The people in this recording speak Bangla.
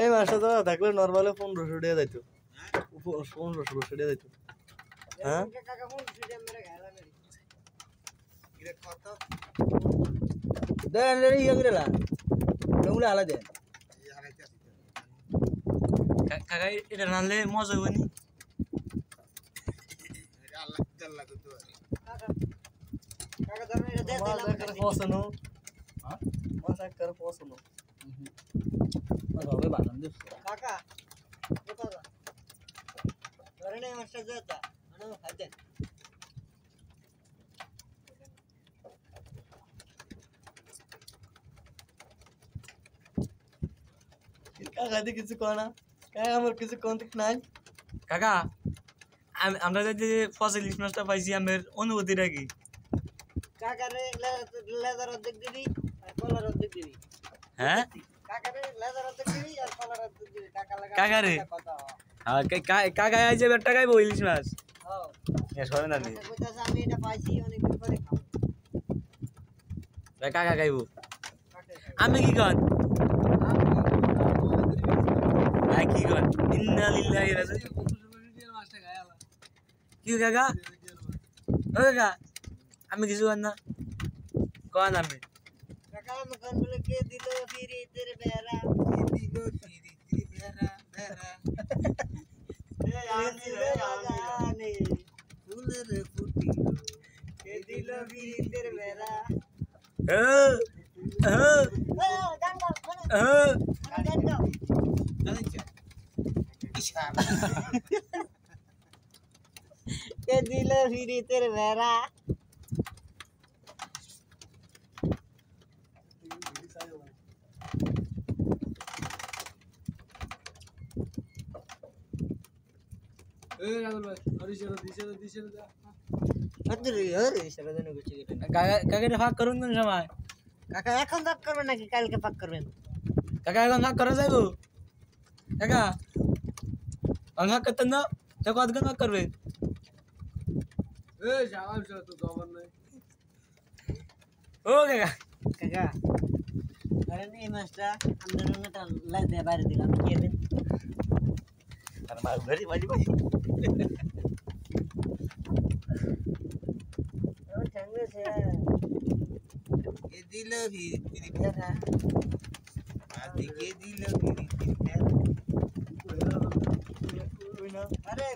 এই মাসটা তো থাকলে নর্মালে 1500 টাকা যাইত 1500 টাকা যাইত হ্যাঁ দেন ইয়ে করে লা ওগুলো আলাদা দেন কাকা এটা রানলে মজা হবে নি আল্লাহ আল্লাহ তো কাকা কাকা দাম এটা দে দিলাম পছনো হ্যাঁ মজা করে পছনো হবে বাদাম দে কাকা কত ধরে নে মাস্টার যেটা আনো খাইতে কাকা দি কিছু কোনা কাকা আমার কিছু কন্টাক্ট নাই কাকা আমরা যে ফসল ইলিশমাছটা পাইছি আমার অনুভূতিটা কি কাকারে লেজার অর্ধেক দিবি আর কলার অর্ধেক দিবি হ্যাঁ কাকারে লেজার অর্ধেক দিবি আর কলার অর্ধেক দিবি কাকা লাগা কাকারে হ্যাঁ কাকা আই যে একটা খাইবো ইলিশ মাছ হ্যাঁ এ সরে না নি কইতাছ আমি এটা পাইছি অনেক দিন পরে খাবো কাকা খাইবো আমি কি কন আই কি কন ইন্না লিল্লাহি ওয়া ইন্না কি কাকা ও কাকা আমি কিছু কর না কন আমি কাকা আমি কন বলে কে দিল ফিরি তেরে বেরা কে দিল ফিরি তেরে বেরা বেরা এ আনি ফুলের ফুটি কে দিল ফিরি তেরে বেরা গাঙ্গা গাঙ্গা के दिल फिरी तेरे मेरा ए राहुल भाई हरीशरा दिशेरा जा अरे इशारा देने कुछ काका ने फाक करून ना समय काका এখন ফাক করবে নাকি কালকে ফাক করবেন কাকা এখন ফাক করা যাইবো কাকা অনহা কত না তো কত গন করবে এ যাওয়ার তো জবান নাই ও কাকা কাকা আরে এই মাছটা আমরা রঙটা লাই দে বাইরে দিলাম কে দেন আর মাছ ধরি বাজি বাজি ও সঙ্গে সে এ দিল ফিরি ফেরা আদি কে দিল ফিরি ফেরা ওই না আরে